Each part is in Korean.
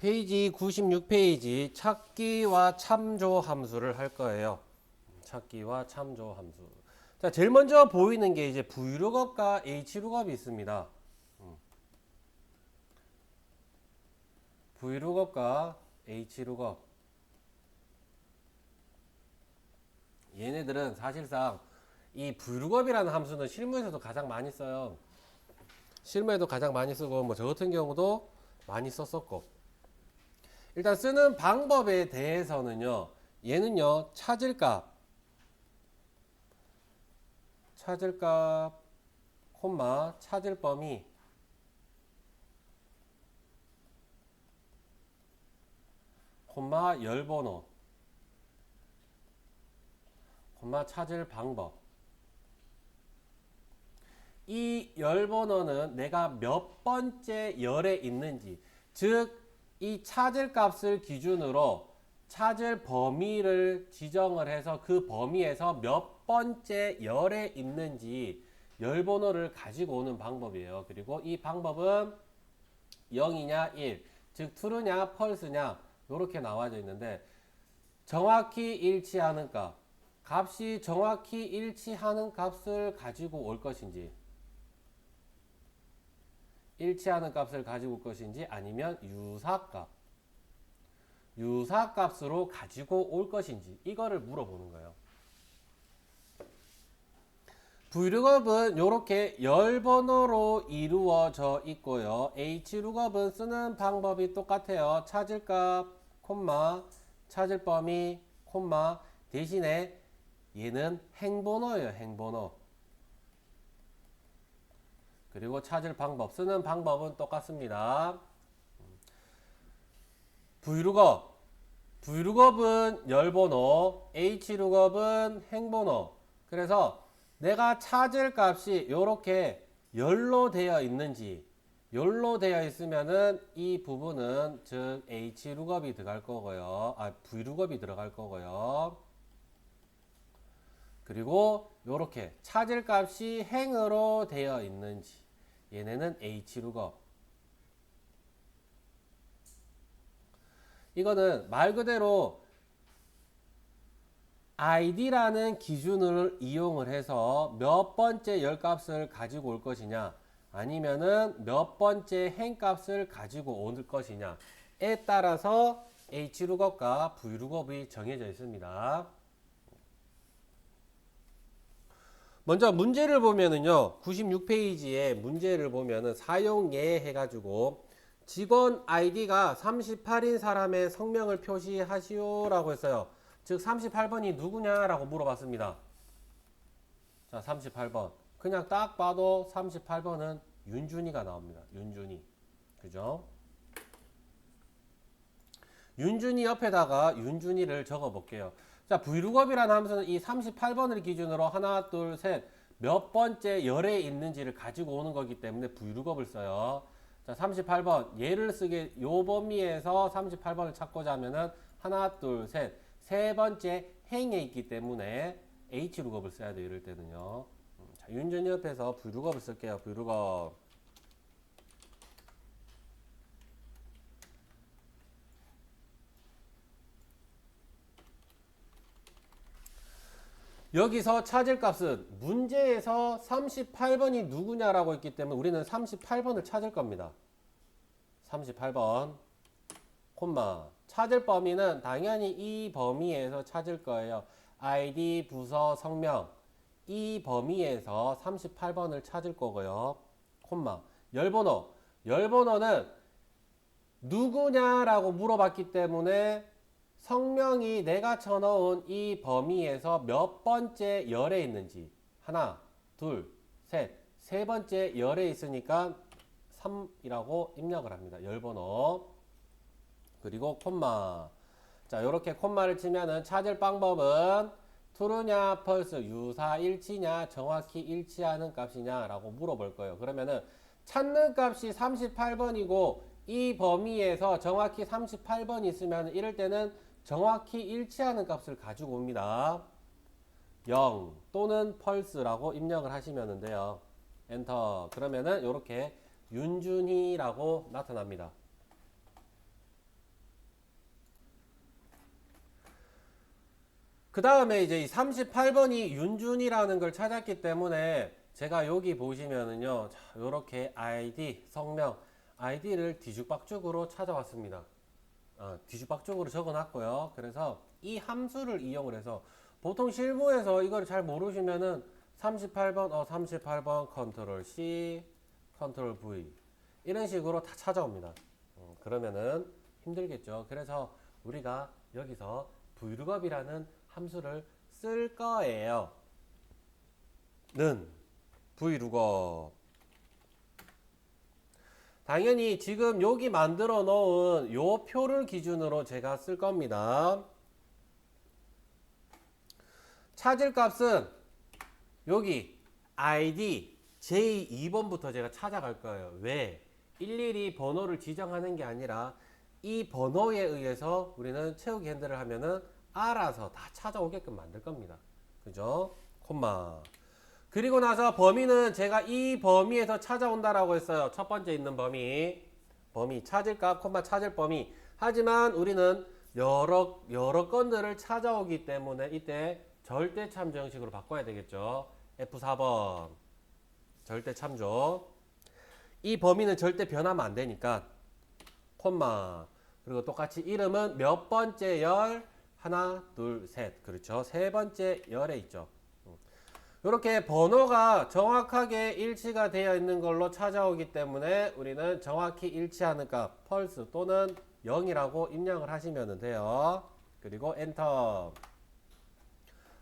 페이지 96페이지 찾기와 참조 함수를 할 거예요. 찾기와 참조 함수. 자, 제일 먼저 보이는 게 이제 Vlookup과 Hlookup이 있습니다. Vlookup과 Hlookup. 얘네들은 사실상 이 Vlookup이라는 함수는 실무에서도 가장 많이 써요. 실무에도 가장 많이 쓰고 뭐 저 같은 경우도 많이 썼었고. 일단 쓰는 방법에 대해서는요. 얘는요. 찾을 값, 콤마, 찾을 범위, 콤마, 열번호, 콤마, 찾을 방법. 이 열번호는 내가 몇 번째 열에 있는지, 즉 이 찾을 값을 기준으로 찾을 범위를 지정을 해서 그 범위에서 몇 번째 열에 있는지 열번호를 가지고 오는 방법이에요. 그리고 이 방법은 0이냐 1, 즉 true냐 false냐 이렇게 나와져 있는데 정확히 일치하는 값, 값이 정확히 일치하는 값을 가지고 올 것인지, 일치하는 값을 가지고 올 것인지 아니면 유사값으로 가지고 올 것인지 이거를 물어보는 거예요. Vlookup은 이렇게 열번호로 이루어져 있고요. Hlookup은 쓰는 방법이 똑같아요. 찾을 값, 콤마, 찾을 범위, 콤마, 대신에 얘는 행번호예요. 행번호. 그리고 찾을 방법, 쓰는 방법은 똑같습니다. Vlookup은 열번호, Hlookup은 행번호. 그래서 내가 찾을 값이 이렇게 열로 되어 있는지, 열로 되어 있으면은 이 부분은 즉 Hlookup이 들어갈 거고요. Vlookup이 들어갈 거고요. 그리고 이렇게 찾을 값이 행으로 되어 있는지, 얘네는 Hlookup. 이거는 말 그대로 id라는 기준을 이용을 해서 몇 번째 열 값을 가지고 올 것이냐 아니면은 몇 번째 행 값을 가지고 올 것이냐에 따라서 Hlookup과 Vlookup이 정해져 있습니다. 먼저 문제를 보면은요. 96페이지에 문제를 보면은 사용예 해가지고 직원 아이디가 38인 사람의 성명을 표시하시오 라고 했어요. 즉 38번이 누구냐 라고 물어봤습니다. 자, 38번 그냥 딱 봐도 38번은 윤준이가 나옵니다. 윤준이. 그죠? 윤준이 옆에다가 윤준이를 적어 볼게요. 자, Vlookup이라는 함수는 이 38번을 기준으로 하나, 둘, 셋 몇 번째 열에 있는지를 가지고 오는 거기 때문에 Vlookup을 써요. 자, 38번 얘를 쓰게 요 범위에서 38번을 찾고자 하면은 하나, 둘, 셋 세 번째 행에 있기 때문에 Hlookup을 써야 돼요. 이럴 때는요. 자, 윤준이 옆에서 Vlookup을 쓸게요. Vlookup. 여기서 찾을 값은 문제에서 38번이 누구냐라고 했기 때문에 우리는 38번을 찾을 겁니다. 38번 콤마 찾을 범위는 당연히 이 범위에서 찾을 거예요. ID, 부서, 성명 이 범위에서 38번을 찾을 거고요. 콤마 열번호는 누구냐라고 물어봤기 때문에 성명이 내가 쳐넣은 이 범위에서 몇 번째 열에 있는지 하나, 둘, 셋, 세 번째 열에 있으니까 3이라고 입력을 합니다. 열번호. 그리고 콤마. 자, 이렇게 콤마를 치면은 찾을 방법은 true냐, false, 유사일치냐, 정확히 일치하는 값이냐 라고 물어볼 거예요. 그러면은 찾는 값이 38번이고 이 범위에서 정확히 38번이 있으면 이럴 때는 정확히 일치하는 값을 가지고 옵니다. 0 또는 false라고 입력을 하시면 돼요. 엔터. 그러면은 이렇게 윤준희라고 나타납니다. 그 다음에 이제 이 38번이 윤준이라는 걸 찾았기 때문에 제가 여기 보시면은요, 자, 요렇게 아이디, 성명, 아이디를 뒤죽박죽으로 찾아왔습니다. 뒤죽박죽으로 적어놨고요. 그래서 이 함수를 이용을 해서 보통 실무에서 이걸 잘 모르시면은 38번 컨트롤 C, 컨트롤 V 이런 식으로 다 찾아옵니다. 그러면은 힘들겠죠. 그래서 우리가 여기서 vlookup이라는 함수를 쓸 거예요. 는 vlookup. 당연히 지금 여기 만들어 놓은 요 표를 기준으로 제가 쓸 겁니다. 찾을 값은 여기 ID J2번부터 제가 찾아갈 거예요. 왜? 일일이 번호를 지정하는 게 아니라 이 번호에 의해서 우리는 채우기 핸들을 하면은 알아서 다 찾아오게끔 만들 겁니다. 그죠? 콤마. 그리고 나서 범위는 제가 이 범위에서 찾아온다라고 했어요. 첫 번째 있는 범위. 범위 찾을 값, 콤마 찾을 범위. 하지만 우리는 여러 건들을 찾아오기 때문에 이때 절대 참조 형식으로 바꿔야 되겠죠. F4번. 절대 참조. 이 범위는 절대 변하면 안 되니까 콤마. 그리고 똑같이 이름은 몇 번째 열? 하나, 둘, 셋. 그렇죠. 세 번째 열에 있죠. 이렇게 번호가 정확하게 일치가 되어 있는 걸로 찾아오기 때문에 우리는 정확히 일치하는 값 펄스 또는 0이라고 입력을 하시면 돼요. 그리고 엔터.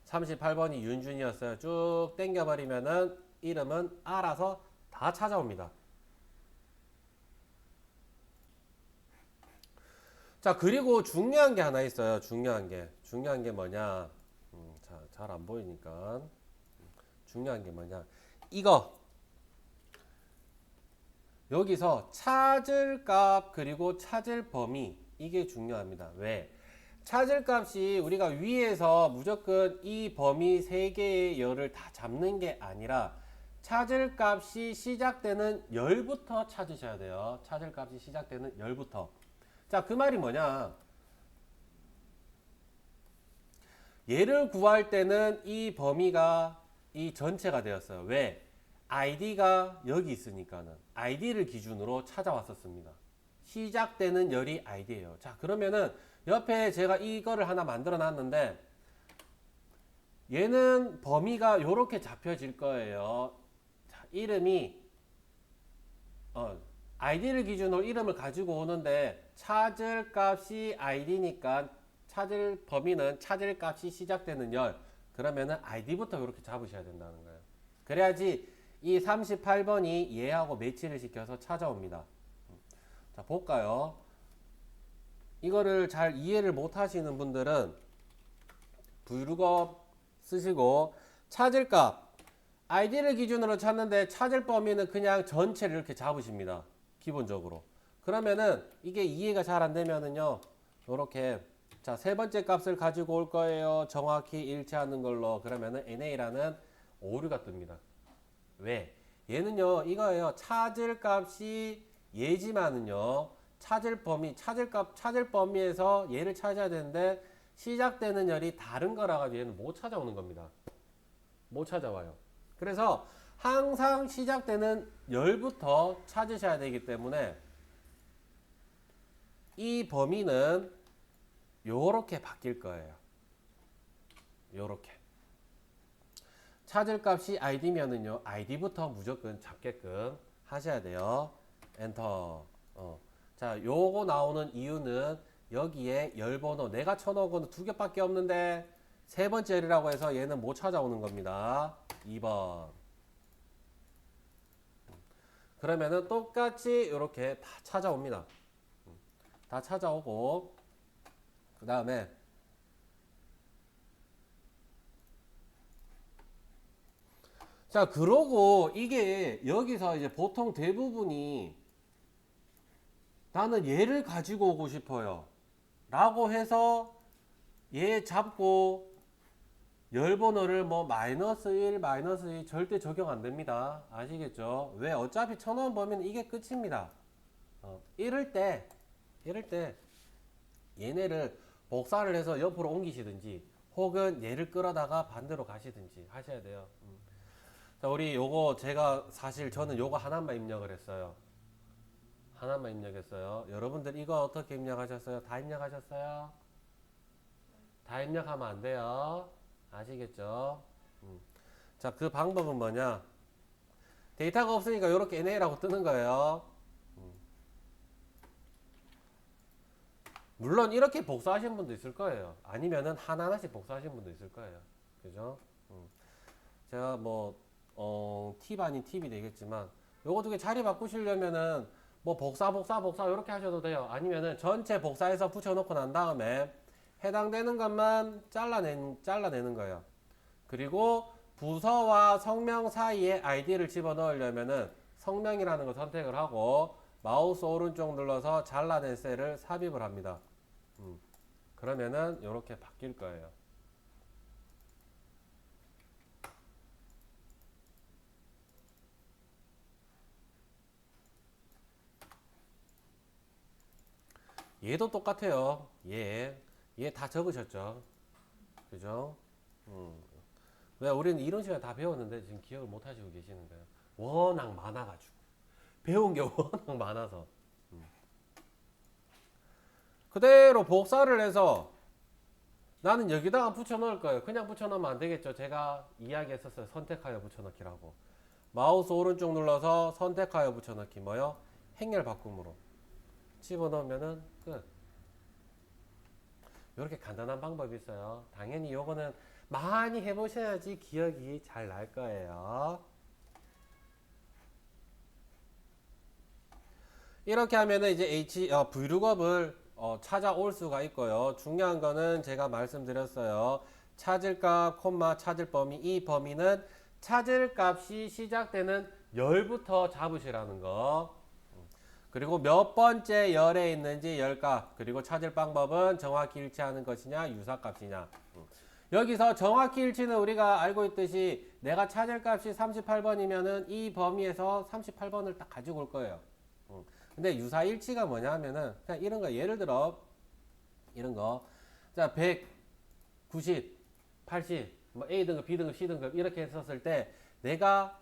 38번이 윤준이었어요. 쭉 당겨버리면은 이름은 알아서 다 찾아옵니다. 자, 그리고 중요한 게 하나 있어요. 중요한 게 뭐냐. 자, 잘 안 보이니까. 중요한 게 뭐냐. 이거. 여기서 찾을 값 그리고 찾을 범위. 이게 중요합니다. 왜? 찾을 값이 우리가 위에서 무조건 이 범위 3개의 열을 다 잡는 게 아니라 찾을 값이 시작되는 열부터 찾으셔야 돼요. 찾을 값이 시작되는 열부터. 자, 그 말이 뭐냐. 얘를 구할 때는 이 범위가 이 전체가 되었어요. 왜? id가 여기 있으니까는 id를 기준으로 찾아왔었습니다. 시작되는 열이 id예요. 자, 그러면은 옆에 제가 이거를 하나 만들어 놨는데 얘는 범위가 이렇게 잡혀질 거예요. 자, 이름이 id를 기준으로 이름을 가지고 오는데 찾을 값이 id니까 찾을 범위는 찾을 값이 시작되는 열. 그러면은 id부터 이렇게 잡으셔야 된다는 거예요. 그래야지 이 38번이 얘하고 매치를 시켜서 찾아옵니다. 자, 볼까요? 이거를 잘 이해를 못 하시는 분들은 vlookup 쓰시고 찾을 값 id를 기준으로 찾는데 찾을 범위는 그냥 전체를 이렇게 잡으십니다. 기본적으로. 그러면은 이게 이해가 잘 안 되면은요. 요렇게 자, 세 번째 값을 가지고 올 거예요. 정확히 일치하는 걸로. 그러면은 NA라는 오류가 뜹니다. 왜? 얘는요. 이거예요. 찾을 값이 얘지만은요. 찾을 범위에서 얘를 찾아야 되는데 시작되는 열이 다른 거라 가지고 얘는 못 찾아오는 겁니다. 못 찾아와요. 그래서 항상 시작되는 열부터 찾으셔야 되기 때문에 이 범위는 요렇게 바뀔 거예요. 요렇게. 찾을 값이 id면은요. id부터 무조건 잡게끔 하셔야 돼요. 엔터. 자, 요거 나오는 이유는 여기에 열번호 내가 쳐놓은 거는 2개밖에 없는데 세 번째 열이라고 해서 얘는 못 찾아오는 겁니다. 2번. 그러면은 똑같이 이렇게 다 찾아옵니다. 다 찾아오고 그 다음에 자, 그러고 이게 여기서 이제 보통 대부분이 나는 얘를 가지고 오고 싶어요 라고 해서 얘 잡고 열번호를 뭐 -1, -2 절대 적용 안 됩니다. 아시겠죠? 왜? 어차피 쳐놓은 범위는 이게 끝입니다. 이럴 때 얘네를 복사를 해서 옆으로 옮기시든지 혹은 얘를 끌어다가 반대로 가시든지 하셔야 돼요. 자, 우리 요거 제가 사실 저는 요거 하나만 입력을 했어요. 하나만 입력했어요. 여러분들 이거 어떻게 입력하셨어요? 다 입력하셨어요? 다 입력하면 안 돼요. 아시겠죠? 자, 그 방법은 뭐냐? 데이터가 없으니까 이렇게 NA라고 뜨는 거예요. 물론 이렇게 복사하신 분도 있을 거예요. 아니면은 하나하나씩 복사하신 분도 있을 거예요. 그죠? 제가 뭐, 팁 아닌 팁이 되겠지만, 요거 두 개 자리 바꾸시려면은, 뭐, 복사, 이렇게 하셔도 돼요. 아니면은 전체 복사해서 붙여놓고 난 다음에 해당되는 것만 잘라내는 거예요. 그리고 부서와 성명 사이에 아이디를 집어넣으려면은 성명이라는 걸 선택을 하고, 마우스 오른쪽 눌러서 잘라낸 셀을 삽입을 합니다. 그러면은 이렇게 바뀔 거예요. 얘도 똑같아요. 얘 다 적으셨죠? 그죠? 왜 우리는 이런 시간에 다 배웠는데 지금 기억을 못 하시고 계시는 거예요. 워낙 많아가지고. 배운 게 워낙 많아서. 그대로 복사를 해서 나는 여기다가 붙여넣을 거예요. 그냥 붙여넣으면 안 되겠죠. 제가 이야기했었어요. 선택하여 붙여넣기라고. 마우스 오른쪽 눌러서 선택하여 붙여넣기. 뭐요? 행렬 바꿈으로. 집어넣으면은 끝. 이렇게 간단한 방법이 있어요. 당연히 요거는 많이 해보셔야지 기억이 잘 날 거예요. 이렇게 하면은 이제 vlookup을 찾아올 수가 있고요. 중요한 거는 제가 말씀드렸어요. 찾을 값, 콤마, 찾을 범위. 이 범위는 찾을 값이 시작되는 열부터 잡으시라는 거. 그리고 몇 번째 열에 있는지 열값. 그리고 찾을 방법은 정확히 일치하는 것이냐, 유사값이냐. 여기서 정확히 일치는 우리가 알고 있듯이 내가 찾을 값이 38번이면은 이 범위에서 38번을 딱 가지고 올 거예요. 근데 유사일치가 뭐냐 하면은 그냥 이런 거 예를 들어 이런 거 자 100, 90, 80 뭐 A 등급, B 등급, C 등급 이렇게 했었을 때 내가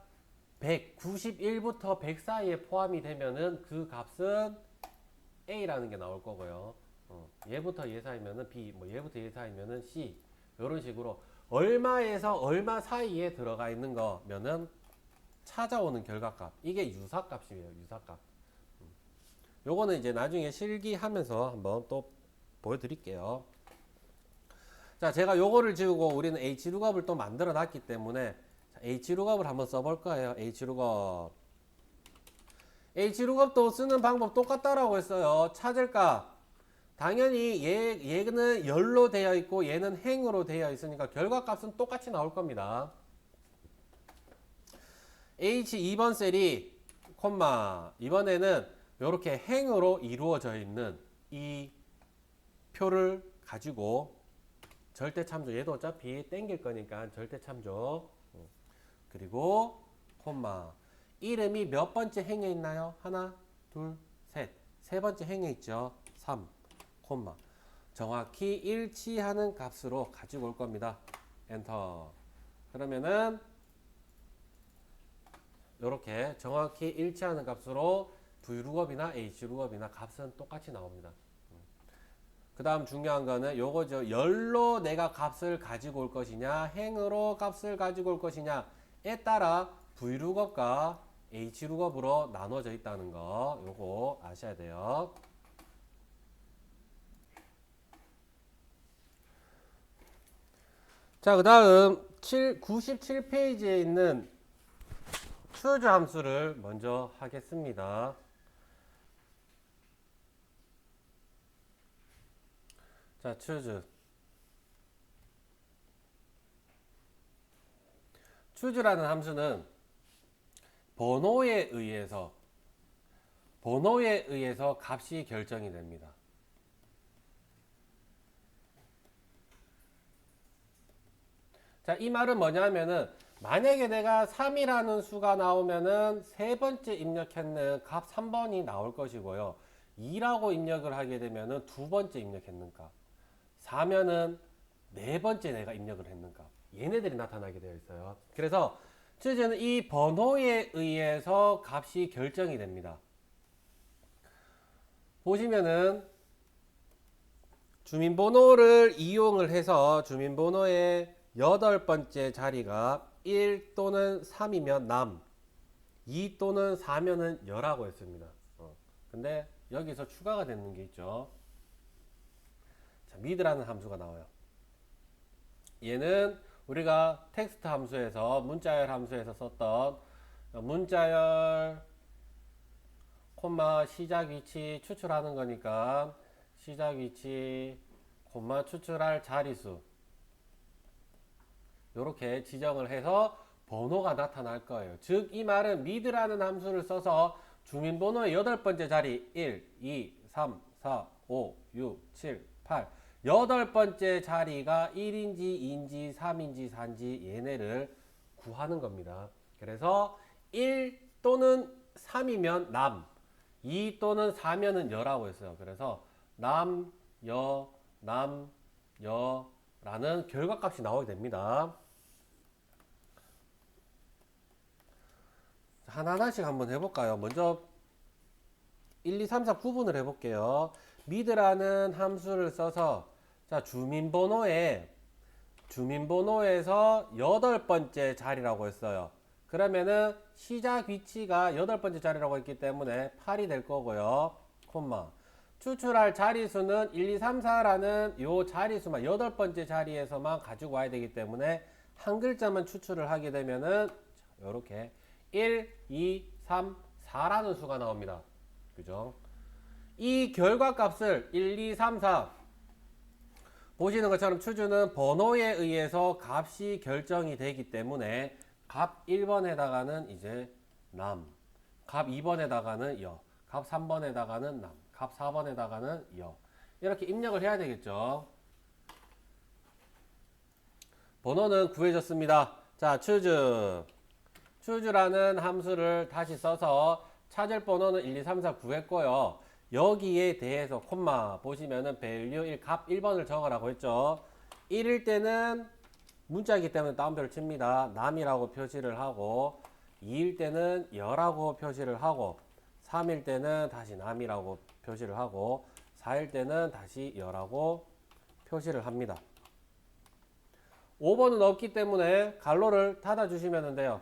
191부터 100 사이에 포함이 되면은 그 값은 A라는 게 나올 거고요. 얘부터 얘 사이면은 B, 뭐 얘부터 얘 사이면은 C 이런 식으로 얼마에서 얼마 사이에 들어가 있는 거면은 찾아오는 결과값 이게 유사값이에요. 유사값. 요거는 이제 나중에 실기하면서 한번 또 보여드릴게요. 자, 제가 요거를 지우고 우리는 HLOOKUP을 또 만들어 놨기 때문에 HLOOKUP을 한번 써볼 거예요. HLOOKUP. HLOOKUP도 쓰는 방법 똑같다라고 했어요. 찾을까? 당연히 얘는 열로 되어 있고 얘는 행으로 되어 있으니까 결과값은 똑같이 나올 겁니다. H2번 셀이 콤마 이번에는 이렇게 행으로 이루어져 있는 이 표를 가지고 절대 참조 얘도 어차피 땡길 거니까 절대 참조 그리고 콤마 이름이 몇 번째 행에 있나요? 하나 세 번째 행에 있죠. 3 콤마 정확히 일치하는 값으로 가지고 올 겁니다. 엔터. 그러면은 이렇게 정확히 일치하는 값으로 vlookup이나 hlookup이나 값은 똑같이 나옵니다. 그 다음 중요한 거는 요거죠. 열로 내가 값을 가지고 올 것이냐 행으로 값을 가지고 올 것이냐에 따라 vlookup과 hlookup으로 나눠져 있다는 거 요거 아셔야 돼요. 자, 그 다음 97페이지에 있는 choose 함수를 먼저 하겠습니다. 자, choose. choose라는 함수는 번호에 의해서 값이 결정이 됩니다. 자, 이 말은 뭐냐면은 만약에 내가 3이라는 수가 나오면은 세 번째 입력했는 값 3번이 나올 것이고요. 2라고 입력을 하게 되면은 두 번째 입력했는 값. 4면은 네 번째 내가 입력을 했는 값. 얘네들이 나타나게 되어 있어요. 그래서 choos는 이 번호에 의해서 값이 결정이 됩니다. 보시면은 주민번호를 이용을 해서 주민번호의 여덟 번째 자리가 1 또는 3이면 남, 2 또는 4면은 여라고 했습니다. 근데 여기서 추가가 되는 게 있죠. 자, mid라는 함수가 나와요. 얘는 우리가 텍스트 함수에서 문자열 함수에서 썼던 문자열 콤마 시작 위치 추출하는 거니까 시작 위치 콤마 추출할 자리수 이렇게 지정을 해서 번호가 나타날 거예요. 즉 이 말은 mid라는 함수를 써서 주민번호의 여덟 번째 자리 1, 2, 3, 4, 5, 6, 7, 8 여덟 번째 자리가 1인지 2인지 3인지 4인지 얘네를 구하는 겁니다. 그래서 1 또는 3이면 남, 2 또는 4면은 여라고 했어요. 그래서 남, 여, 남, 여라는 결과값이 나오게 됩니다. 하나하나씩 한번 해볼까요? 먼저 1, 2, 3, 4 구분을 해볼게요. mid라는 함수를 써서 자 주민번호에서 여덟 번째 자리라고 했어요. 그러면은 시작 위치가 여덟 번째 자리라고 했기 때문에 8이 될 거고요. 콤마 추출할 자리수는 1, 2, 3, 4라는 요 자리수만 여덟 번째 자리에서만 가지고 와야 되기 때문에 한 글자만 추출을 하게 되면은 이렇게 1, 2, 3, 4라는 수가 나옵니다. 그죠? 이 결과값을 1, 2, 3, 4 보시는 것처럼 추주는 번호에 의해서 값이 결정이 되기 때문에 값 1번에다가는 이제 남, 값 2번에다가는 여, 값 3번에다가는 남, 값 4번에다가는 여 이렇게 입력을 해야 되겠죠. 번호는 구해졌습니다. 자, choose라는 함수를 다시 써서 찾을 번호는 1, 2, 3, 4 구했고요. 여기에 대해서 콤마 보시면은 value 1, 값 1번을 적으라고 했죠. 1일 때는 문자이기 때문에 따옴표를 칩니다. 남이라고 표시를 하고 2일 때는 여라고 표시를 하고 3일 때는 다시 남이라고 표시를 하고 4일 때는 다시 여라고 표시를 합니다. 5번은 없기 때문에 갈로를 닫아 주시면 돼요.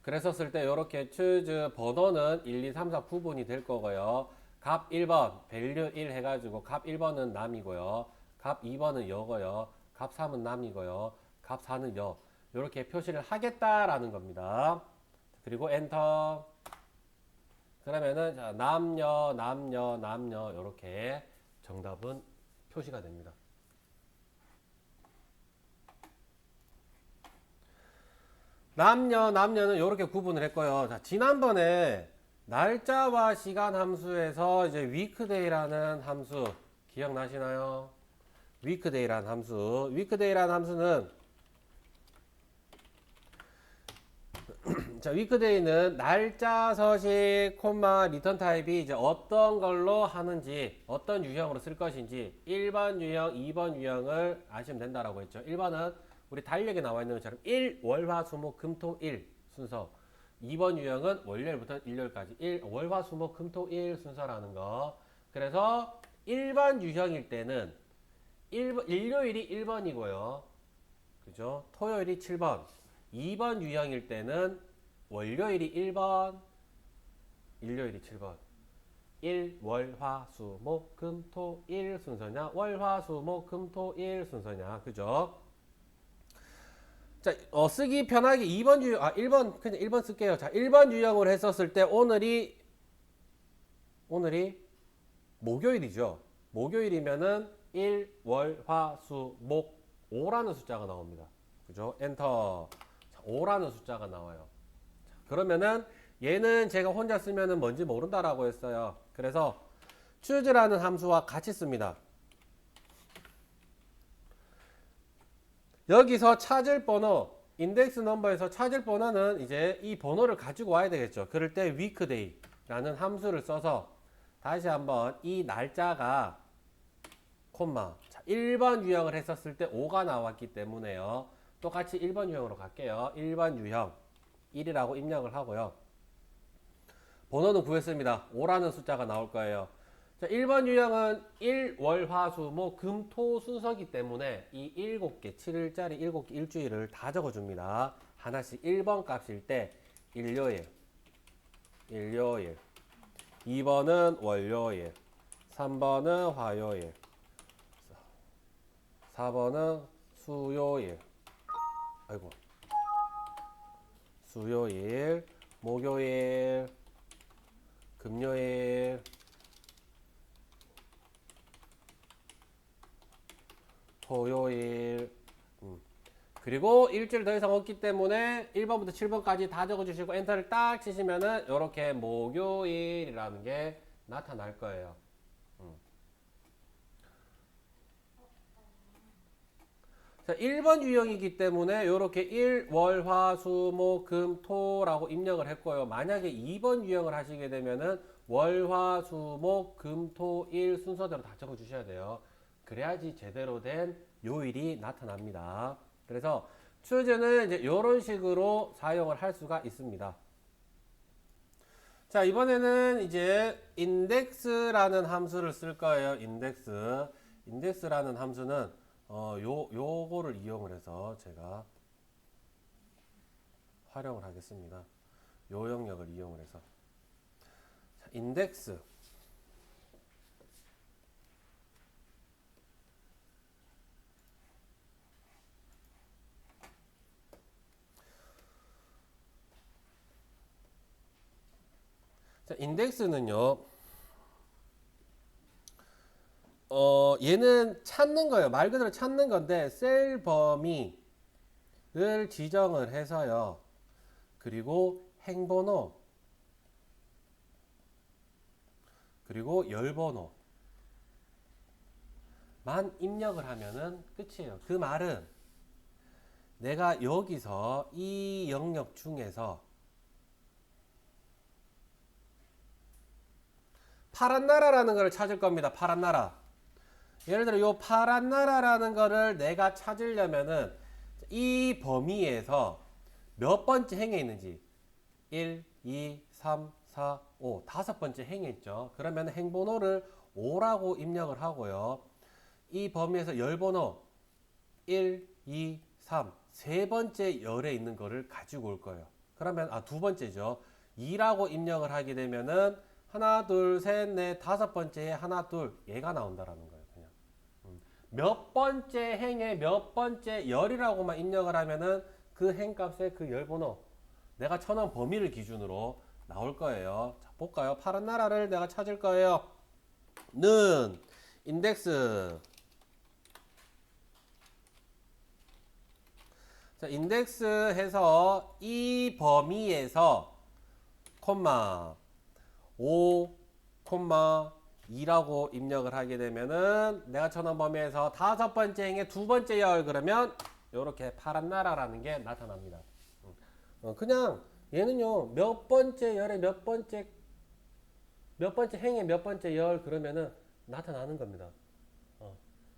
그랬었을 때 이렇게 choose 번호는 1, 2, 3, 4, 9번이 될 거고요. 값 1번 value 1 해가지고 값 1번은 남이고요. 값 2번은 여고요. 값 3은 남이고요. 값 4는 여. 이렇게 표시를 하겠다라는 겁니다. 그리고 엔터. 그러면은 자, 남녀 이렇게 정답은 표시가 됩니다. 남녀는 이렇게 구분을 했고요. 자, 지난번에 날짜와 시간 함수에서 이제 weekday라는 함수 기억나시나요? weekday라는 함수는 자, weekday는 날짜 서식 콤마 리턴 타입이 이제 어떤 걸로 하는지 어떤 유형으로 쓸 것인지 1번 유형, 2번 유형을 아시면 된다라고 했죠. 1번은 우리 달력에 나와 있는 것처럼 1, 월, 화, 수, 목, 금, 토, 일 순서. 2번 유형은 월요일부터 일요일까지 1, 월, 화, 수, 목, 금, 토, 일 순서라는 거. 그래서 1번 유형일 때는 일요일이 1번이고요. 그죠? 토요일이 7번. 2번 유형일 때는 월요일이 1번, 일요일이 7번. 1, 월, 화, 수, 목, 금, 토, 일 순서냐? 월, 화, 수, 목, 금, 토, 일 순서냐? 그죠? 자, 쓰기 편하게 2번 유형, 1번, 그냥 1번 쓸게요. 자, 1번 유형으로 했었을 때 오늘이 목요일이죠. 목요일이면은 1, 월, 화, 수, 목, 5라는 숫자가 나옵니다. 그죠? 엔터. 자, 5라는 숫자가 나와요. 자, 그러면은 얘는 제가 혼자 쓰면은 뭔지 모른다라고 했어요. 그래서 choose라는 함수와 같이 씁니다. 여기서 찾을 번호, 인덱스 넘버에서 찾을 번호는 이제 이 번호를 가지고 와야 되겠죠. 그럴 때 weekday라는 함수를 써서 다시 한번 이 날짜가 콤마. 자, 1번 유형을 했었을 때 5가 나왔기 때문에요. 똑같이 1번 유형으로 갈게요. 1번 유형 1이라고 입력을 하고요. 번호는 구했습니다. 5라는 숫자가 나올 거예요. 자, 1번 유형은 1, 월, 화, 수, 목, 금, 토 순서기 때문에 이 7개, 7일짜리 7개 일주일을 다 적어줍니다. 하나씩 1번 값일 때 일요일, 2번은 월요일, 3번은 화요일, 4번은 수요일, 수요일, 목요일, 금요일, 토요일, 그리고 일주일 더 이상 없기 때문에 1번부터 7번까지 다 적어주시고 엔터를 딱 치시면은 이렇게 목요일이라는 게 나타날 거예요. 자, 1번 유형이기 때문에 이렇게 1, 월, 화, 수, 목, 금, 토라고 입력을 했고요. 만약에 2번 유형을 하시게 되면은 월, 화, 수, 목, 금, 토, 일 순서대로 다 적어주셔야 돼요. 그래야지 제대로 된 요일이 나타납니다. 그래서 추즈는 이제 이런 식으로 사용을 할 수가 있습니다. 자, 이번에는 이제 index라는 함수를 쓸 거예요. index라는 함수는 요거를 이용을 해서 제가 활용을 하겠습니다. 요 영역을 이용을 해서. 자, 인덱스. 자, 인덱스는요, 얘는 찾는 거예요. 말 그대로 찾는 건데, 셀 범위를 지정을 해서요. 그리고 행번호, 그리고 열번호만 입력을 하면은 끝이에요. 그 말은 내가 여기서 이 영역 중에서 파란 나라라는 걸 찾을 겁니다. 파란 나라. 예를 들어 이 파란 나라라는 거를 내가 찾으려면은 이 범위에서 몇 번째 행에 있는지 1, 2, 3, 4, 5 다섯 번째 행에 있죠. 그러면 행번호를 5라고 입력을 하고요. 이 범위에서 열번호 1, 2, 3 세 번째 열에 있는 거를 가지고 올 거예요. 그러면 두 번째죠. 2라고 입력을 하게 되면은 하나, 둘, 셋, 넷, 다섯 번째에 하나, 둘 얘가 나온다라는 거예요. 그냥 몇 번째 행에 몇 번째 열이라고만 입력을 하면은 그 행값의 그 열번호 내가 쳐놓은 범위를 기준으로 나올 거예요. 자, 볼까요? 파란 나라를 내가 찾을 거예요. 는 인덱스. 자, 인덱스 해서 이 범위에서 콤마 5, 2라고 입력을 하게 되면은 내가 쳐놓은 범위에서 다섯 번째 행의 두 번째 열 그러면 이렇게 파란 나라라는 게 나타납니다. 그냥 얘는요 몇 번째 열에 몇 번째 행에 몇 번째 열 그러면은 나타나는 겁니다.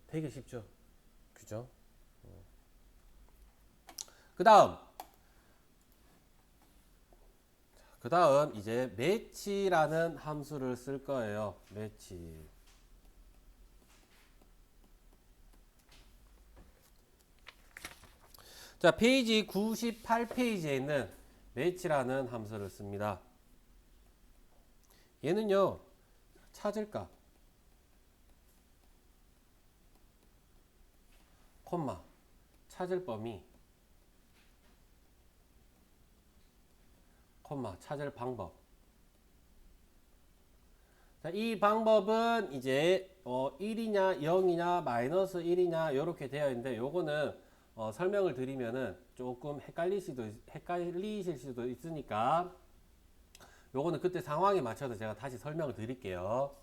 되게 쉽죠, 그죠? 그 다음 이제 매치라는 함수를 쓸 거예요. 매치. 자, 페이지 98페이지에 있는 매치라는 함수를 씁니다. 얘는요, 찾을 값, 콤마, 찾을 범위, 콤마, 찾을 방법. 자, 이 방법은 이제 1이냐, 0이냐, 마이너스 1이냐 이렇게 되어 있는데 요거는 설명을 드리면은 조금 헷갈리실 수도 있으니까 요거는 그때 상황에 맞춰서 제가 다시 설명을 드릴게요.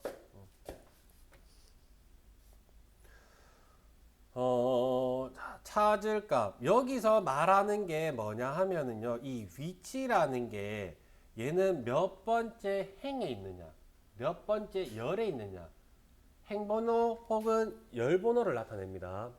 찾을 값. 여기서 말하는 게 뭐냐 하면은요, 이 위치라는 게 얘는 몇 번째 행에 있느냐, 몇 번째 열에 있느냐, 행번호 혹은 열번호를 나타냅니다.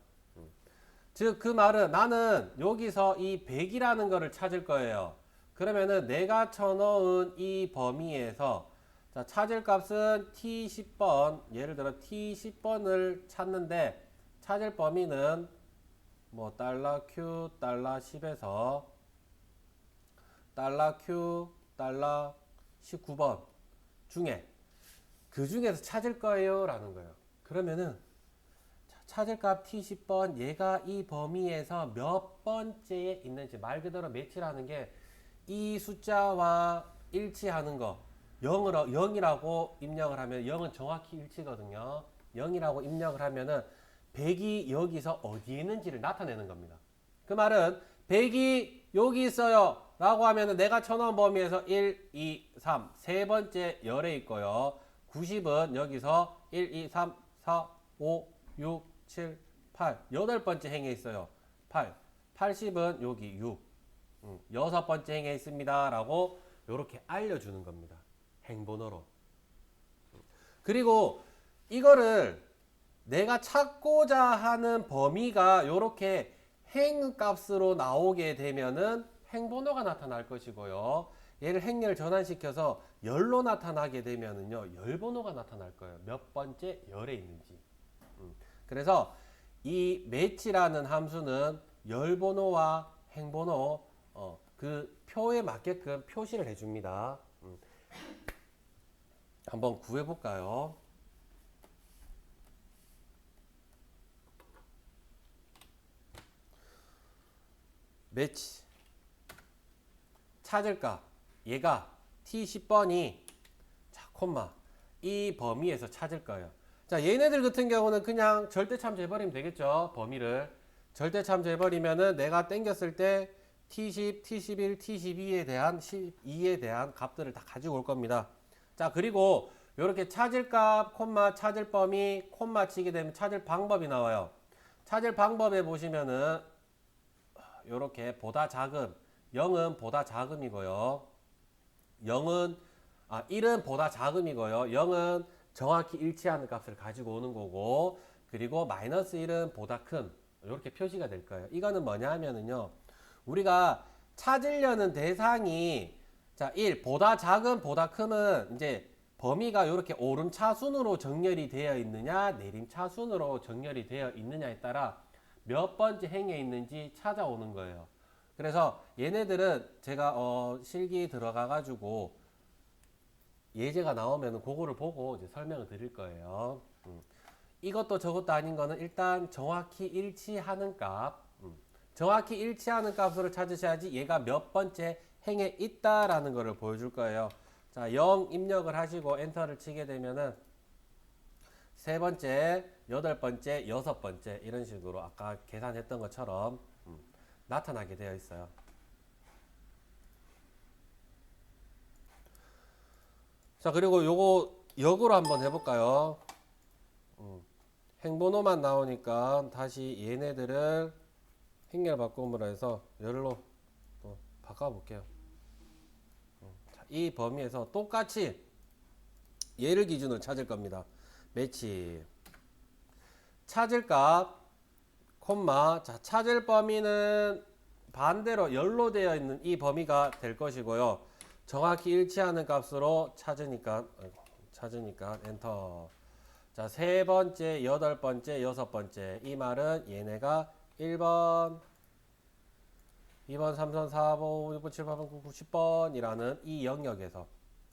즉 그 말은 나는 여기서 이 100이라는 거를 찾을 거예요. 그러면은 내가 쳐넣은 이 범위에서 자, 찾을 값은 T10번, 예를 들어 T10번을 찾는데 찾을 범위는 뭐 $Q, $10에서 $Q, $19번 중에 그 중에서 찾을 거예요 라는 거예요. 그러면은 찾을 값 T10번 얘가 이 범위에서 몇 번째에 있는지 말 그대로 매치라는 게 이 숫자와 일치하는 거 0이라고 입력을 하면 0은 정확히 일치거든요. 0이라고 입력을 하면은 100이 여기서 어디에 있는지를 나타내는 겁니다. 그 말은 100이 여기 있어요 라고 하면은 내가 쳐놓은 범위에서 1, 2, 3 세 번째 열에 있고요. 90은 여기서 1, 2, 3, 4, 5, 6, 7, 8 여덟 번째 행에 있어요. 8, 80은 여기 6 여섯 번째 행에 있습니다 라고 이렇게 알려주는 겁니다. 행번호로. 그리고 이거를 내가 찾고자 하는 범위가 이렇게 행값으로 나오게 되면은 행번호가 나타날 것이고요. 얘를 행렬 전환시켜서 열로 나타나게 되면은요 열번호가 나타날 거예요. 몇 번째 열에 있는지. 그래서 이 매치라는 함수는 열번호와 행번호 그 표에 맞게끔 표시를 해줍니다. 한번 구해볼까요? 매치 찾을 값 얘가 T10번이 자 콤마 이 범위에서 찾을 거예요. 자 얘네들 같은 경우는 그냥 절대 참조해버리면 되겠죠. 범위를 절대 참조해버리면은 내가 땡겼을 때 T10, T11, T12에 대한 12에 대한 값들을 다 가지고 올 겁니다. 자 그리고 이렇게 찾을 값, 콤마 찾을 범위, 콤마 치게 되면 찾을 방법이 나와요. 찾을 방법에 보시면은 이렇게 보다 작음, 0은 보다 작음이고요. 1은 보다 작음이고요. 0은 정확히 일치하는 값을 가지고 오는 거고, 그리고 마이너스 1은 보다 큰 이렇게 표시가 될 거예요. 이거는 뭐냐 하면은요. 우리가 찾으려는 대상이 자, 1 보다 작은 보다 크면 이제 범위가 이렇게 오름차순으로 정렬이 되어 있느냐 내림차순으로 정렬이 되어 있느냐에 따라 몇 번째 행에 있는지 찾아오는 거예요. 그래서 얘네들은 제가 실기 들어가 가지고 예제가 나오면 그거를 보고 이제 설명을 드릴 거예요. 이것도 저것도 아닌 거는 일단 정확히 일치하는 값 정확히 일치하는 값으로 찾으셔야지 얘가 몇 번째 행에 있다라는 것을 보여줄 거예요. 자, 0 입력을 하시고 엔터를 치게 되면은 세 번째, 여덟 번째, 여섯 번째 이런 식으로 아까 계산했던 것처럼 나타나게 되어 있어요. 자, 그리고 요거 역으로 한번 해볼까요? 행번호만 나오니까 다시 얘네들을 행렬 바꿈으로 해서 열로 또 바꿔볼게요. 자, 이 범위에서 똑같이 얘를 기준으로 찾을 겁니다. 매치 찾을 값 콤마 자 찾을 범위는 반대로 열로 되어 있는 이 범위가 될 것이고요. 정확히 일치하는 값으로 찾으니까 엔터. 자, 세 번째, 여덟 번째, 여섯 번째. 이 말은 얘네가 1번, 2번, 3번, 4번, 5번, 7번, 8번, 9번, 10번이라는 이 영역에서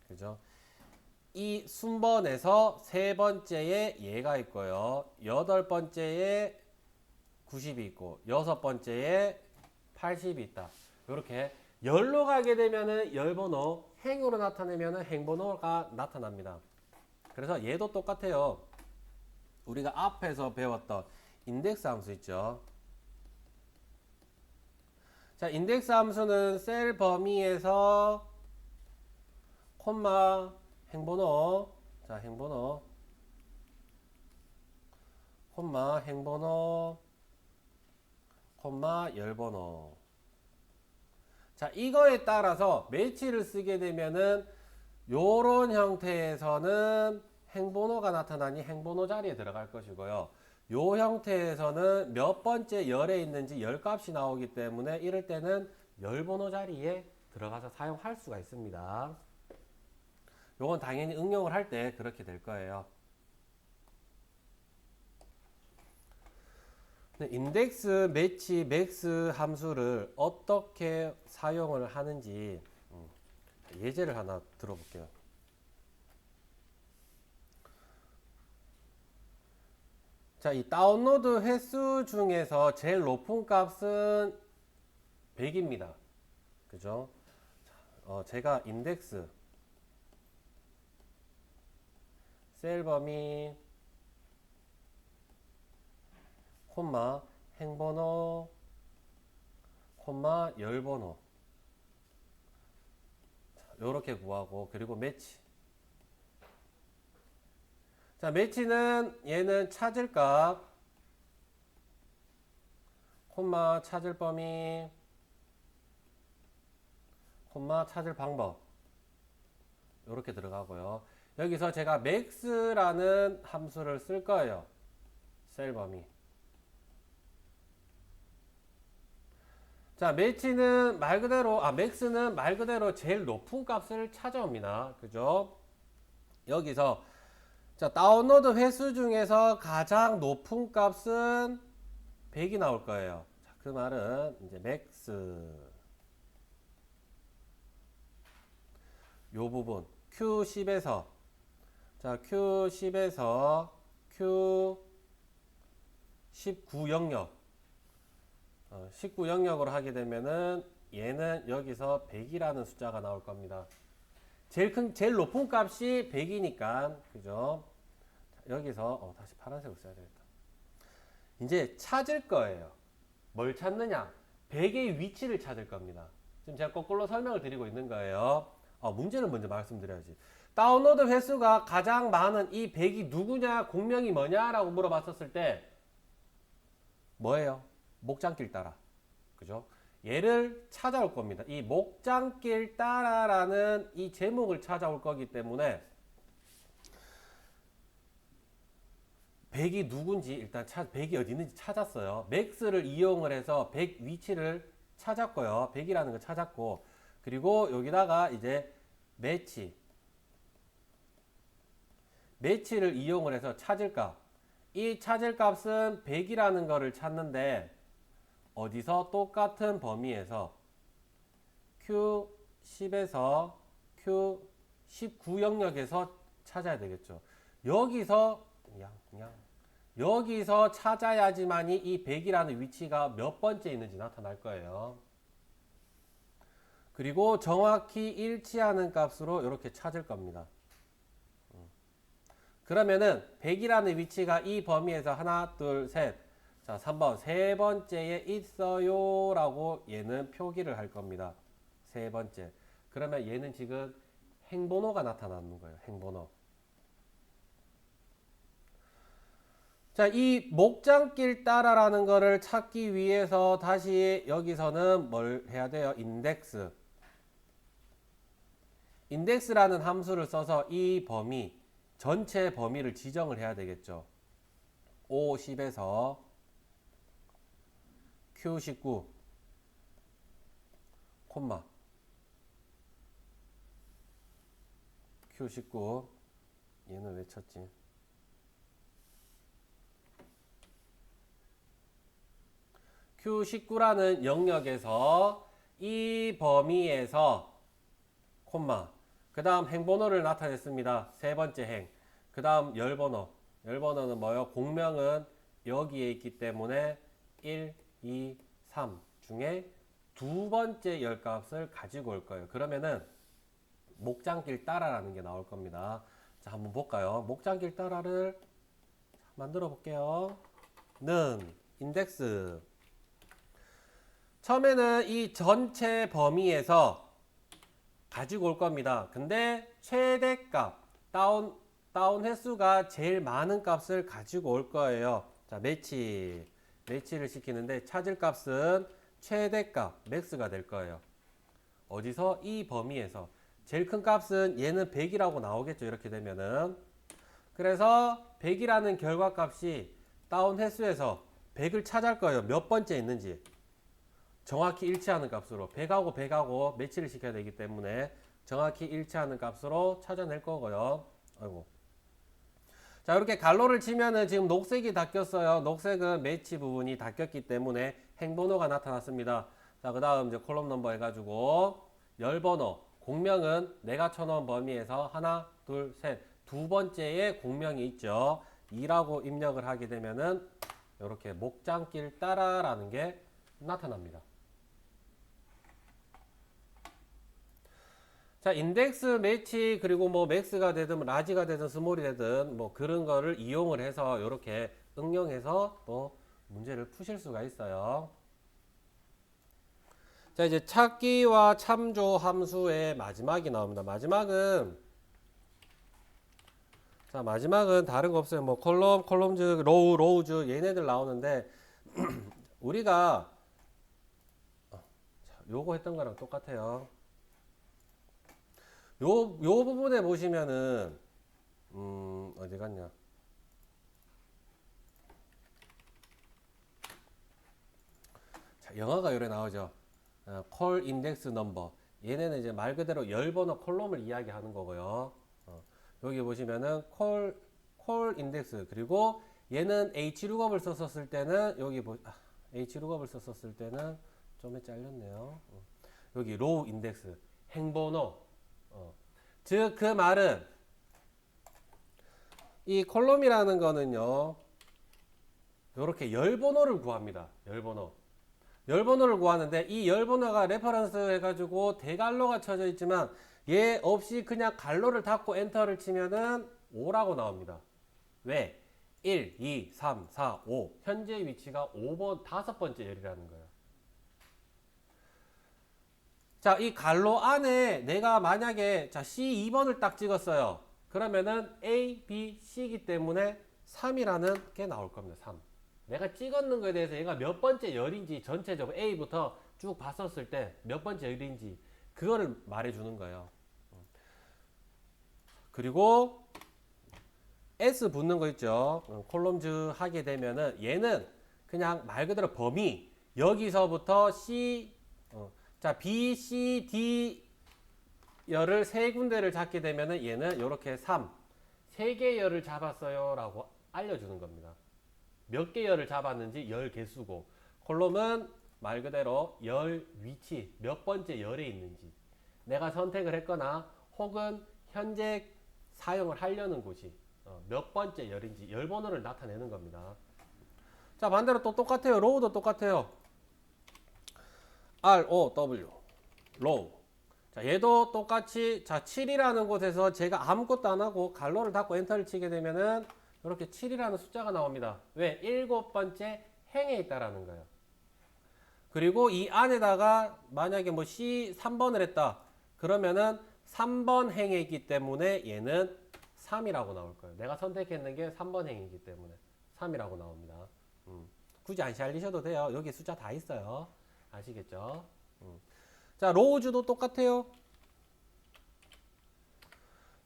그죠? 이 순번에서 세 번째에 얘가 있고요. 여덟 번째에 90이 있고 여섯 번째에 80이 있다. 이렇게 열로 가게 되면은 열번호, 행으로 나타내면은 행번호가 나타납니다. 그래서 얘도 똑같아요. 우리가 앞에서 배웠던 인덱스 함수 있죠. 자, 인덱스 함수는 셀 범위에서 콤마 행번호, 자 행번호, 콤마 행번호, 콤마 열번호. 자, 이거에 따라서 매치를 쓰게 되면은 요런 형태에서는 행번호가 나타나니 행번호 자리에 들어갈 것이고요. 요 형태에서는 몇 번째 열에 있는지 열 값이 나오기 때문에 이럴 때는 열 번호 자리에 들어가서 사용할 수가 있습니다. 요건 당연히 응용을 할 때 그렇게 될 거예요. 인덱스, 매치, 맥스 함수를 어떻게 사용을 하는지 예제를 하나 들어볼게요. 자, 이 다운로드 횟수 중에서 제일 높은 값은 100입니다. 그죠? 제가 인덱스, 셀 범위, 콤마, 행번호, 콤마, 열번호. 요렇게 구하고, 그리고 매치. 자, 매치는 얘는 찾을 값, 콤마, 찾을 범위, 콤마, 찾을 방법. 요렇게 들어가고요. 여기서 제가 max라는 함수를 쓸 거예요. 셀 범위. 자, 매치는 말 그대로, max는 말 그대로 제일 높은 값을 찾아옵니다. 그죠? 여기서, 자, 다운로드 횟수 중에서 가장 높은 값은 100이 나올 거예요. 자, 그 말은 이제 max. 요 부분, Q10에서, 자, Q10에서 Q19 영역. 19 영역으로 하게 되면은 얘는 여기서 100이라는 숫자가 나올 겁니다. 제일 높은 값이 100이니까, 그죠? 여기서, 다시 파란색을 써야 되겠다. 이제 찾을 거예요. 뭘 찾느냐? 100의 위치를 찾을 겁니다. 지금 제가 거꾸로 설명을 드리고 있는 거예요. 문제는 먼저 말씀드려야지. 다운로드 횟수가 가장 많은 이 100이 누구냐, 공명이 뭐냐 라고 물어봤었을 때 뭐예요? 목장길 따라. 그죠? 얘를 찾아올 겁니다. 이 목장길 따라라는 이 제목을 찾아올 거기 때문에 100이 누군지 일단 100이 어디 있는지 찾았어요. 맥스를 이용을 해서 100 위치를 찾았고요. 100이라는 걸 찾았고, 그리고 여기다가 이제 매치를 이용을 해서 찾을 값. 이 찾을 값은 100이라는 거를 찾는데 어디서 똑같은 범위에서 Q10에서 Q19 영역에서 찾아야 되겠죠. 여기서 찾아야지만이 이 100이라는 위치가 몇 번째 있는지 나타날 거예요. 그리고 정확히 일치하는 값으로 이렇게 찾을 겁니다. 그러면은 100이라는 위치가 이 범위에서 하나, 둘, 셋. 자, 3번 세 번째에 있어요 라고 얘는 표기를 할 겁니다. 세 번째. 그러면 얘는 지금 행번호가 나타나는 거예요. 행번호. 자, 이 목장길 따라라는 거를 찾기 위해서 다시 여기서는 뭘 해야 돼요? 인덱스. 인덱스라는 함수를 써서 이 범위, 전체 범위를 지정을 해야 되겠죠. 5, 10에서 Q19, 콤마, Q19, 얘는 왜 쳤지? Q19라는 영역에서 이 범위에서 콤마, 그 다음 행번호를 나타냈습니다. 세 번째 행. 그 다음 열번호. 열번호는 뭐요? 공명은 여기에 있기 때문에 1, 2, 3 중에 두 번째 열값을 가지고 올 거예요. 그러면은 목장길 따라라는 게 나올 겁니다. 자, 한번 볼까요? 목장길 따라를 만들어 볼게요. 는 인덱스. 처음에는 이 전체 범위에서 가지고 올 겁니다. 근데 최대값, 다운 횟수가 제일 많은 값을 가지고 올 거예요. 자, 매치를 시키는데 찾을 값은 최대값, 맥스가 될 거예요. 어디서? 이 범위에서. 제일 큰 값은 얘는 100이라고 나오겠죠. 이렇게 되면은. 그래서 100이라는 결과값이 다운 횟수에서 100을 찾을 거예요. 몇 번째 있는지. 정확히 일치하는 값으로 100하고 100하고 매치를 시켜야 되기 때문에 정확히 일치하는 값으로 찾아낼 거고요. 아이고. 자, 이렇게 갈로를 치면은 지금 녹색이 다 꼈어요. 녹색은 매치 부분이 다 꼈기 때문에 행번호가 나타났습니다. 자, 그 다음 이제 콜럼 넘버 해가지고 열번호, 공명은 내가 쳐놓은 범위에서 하나, 둘, 셋, 두 번째에 공명이 있죠. 2라고 입력을 하게 되면은 이렇게 목장길 따라라는 게 나타납니다. 자, 인덱스 매치 그리고 뭐 맥스가 되든 라지가 되든 스몰이 되든 뭐 그런 거를 이용을 해서 이렇게 응용해서 또 문제를 푸실 수가 있어요. 자, 이제 찾기와 참조 함수의 마지막이 나옵니다. 마지막은 다른 거 없어요. 뭐 콜럼, 콜럼즈, 로우, 로우즈 얘네들 나오는데 우리가 요거 했던 거랑 똑같아요. 요 부분에 보시면은 어디 갔냐? 자, 영어가 요래 나오죠. 콜 인덱스 넘버. 얘네는 이제 말 그대로 열번호 콜럼을 이야기하는 거고요. 여기 보시면은 콜 인덱스 그리고 얘는 H룩업을 썼었을 때는 여기 H룩업을 썼었을 때는 좀 잘렸네요. 여기 로우 인덱스 행번호. 즉 그 말은 이 콜럼이라는 거는요. 이렇게 열번호를 구합니다. 열번호를 구하는데 이 열번호가 레퍼런스 해가지고 대갈로가 쳐져 있지만 얘 없이 그냥 갈로를 닫고 엔터를 치면은 5라고 나옵니다. 왜? 1, 2, 3, 4, 5 현재 위치가 5번 다섯 번째 열이라는 거예요. 자, 이 갈로 안에 내가 만약에 자 C2번을 딱 찍었어요. 그러면은 A, B, C이기 때문에 3이라는 게 나올 겁니다. 3. 내가 찍었는 거에 대해서 얘가 몇 번째 열인지 전체적으로 A부터 쭉 봤었을 때 몇 번째 열인지 그거를 말해주는 거예요. 그리고 S 붙는 거 있죠. 콜럼즈 하게 되면은 얘는 그냥 말 그대로 범위 여기서부터 C 자 B, C, D 열을 세 군데를 잡게 되면은 얘는 이렇게 3, 3개 열을 잡았어요 라고 알려주는 겁니다. 몇 개 열을 잡았는지 열 개수고 콜럼은 말 그대로 열 위치 몇 번째 열에 있는지 내가 선택을 했거나 혹은 현재 사용을 하려는 곳이 몇 번째 열인지 열 번호를 나타내는 겁니다. 자, 반대로 또 똑같아요. 로우도 똑같아요. ROW 로우. 자, 얘도 똑같이 자 7이라는 곳에서 제가 아무것도 안 하고 갈로를 닫고 엔터를 치게 되면은 이렇게 7이라는 숫자가 나옵니다. 왜? 7번째 행에 있다라는 거예요. 그리고 이 안에다가 만약에 뭐 C 3번을 했다. 그러면은 3번 행에 있기 때문에 얘는 3이라고 나올 거예요. 내가 선택했는 게 3번 행이기 때문에 3이라고 나옵니다. 굳이 안 샬리셔도 돼요. 여기 숫자 다 있어요. 아시겠죠? 자, 로우즈도 똑같아요.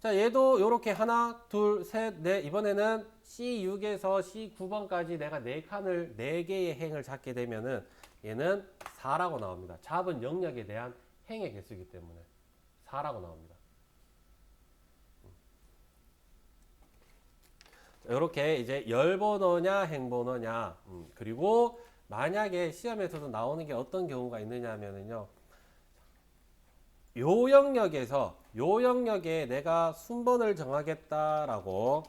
자, 얘도 이렇게 하나, 둘, 셋, 넷. 이번에는 C6에서 C9번까지 내가 4칸을 4개의 행을 잡게 되면은 얘는 4라고 나옵니다. 잡은 영역에 대한 행의 개수이기 때문에 4라고 나옵니다. 이렇게 이제 열번호냐 행번호냐 그리고 만약에 시험에서도 나오는 게 어떤 경우가 있느냐 하면은요. 요 영역에 내가 순번을 정하겠다라고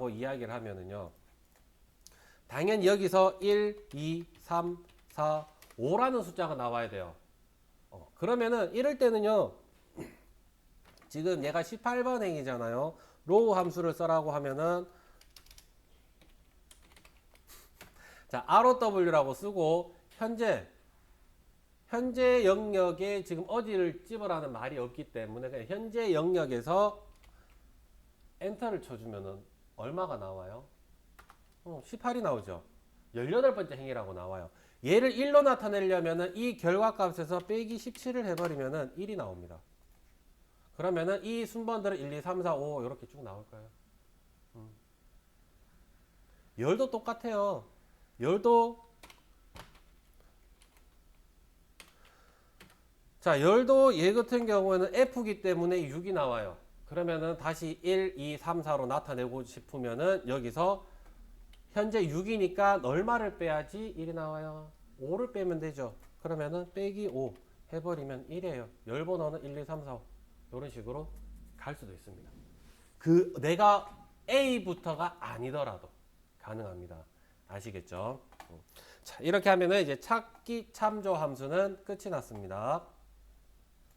이야기를 하면은요. 당연히 여기서 1, 2, 3, 4, 5라는 숫자가 나와야 돼요. 그러면은 이럴 때는요. 지금 얘가 18번 행이잖아요. 로우 함수를 써라고 하면은 자, ROW라고 쓰고 현재 영역에 지금 어디를 집어라는 말이 없기 때문에 그냥 현재 영역에서 엔터를 쳐주면은 얼마가 나와요? 18이 나오죠. 18번째 행이라고 나와요. 얘를 1로 나타내려면은 이 결과값에서 빼기 17을 해버리면은 1이 나옵니다. 그러면은 이 순번들은 1, 2, 3, 4, 5 이렇게 쭉 나올 거예요. 열도 똑같아요. 열도 자, 열도 얘 같은 경우에는 F기 때문에 6이 나와요. 그러면은 다시 1, 2, 3, 4로 나타내고 싶으면은 여기서 현재 6이니까 얼마를 빼야지 1이 나와요? 5를 빼면 되죠. 그러면은 빼기 5 해버리면 1이에요. 열 번호는 1, 2, 3, 4, 5 이런 식으로 갈 수도 있습니다. 그 내가 A부터가 아니더라도 가능합니다. 아시겠죠? 자, 이렇게 하면은 이제 찾기 참조 함수는 끝이 났습니다.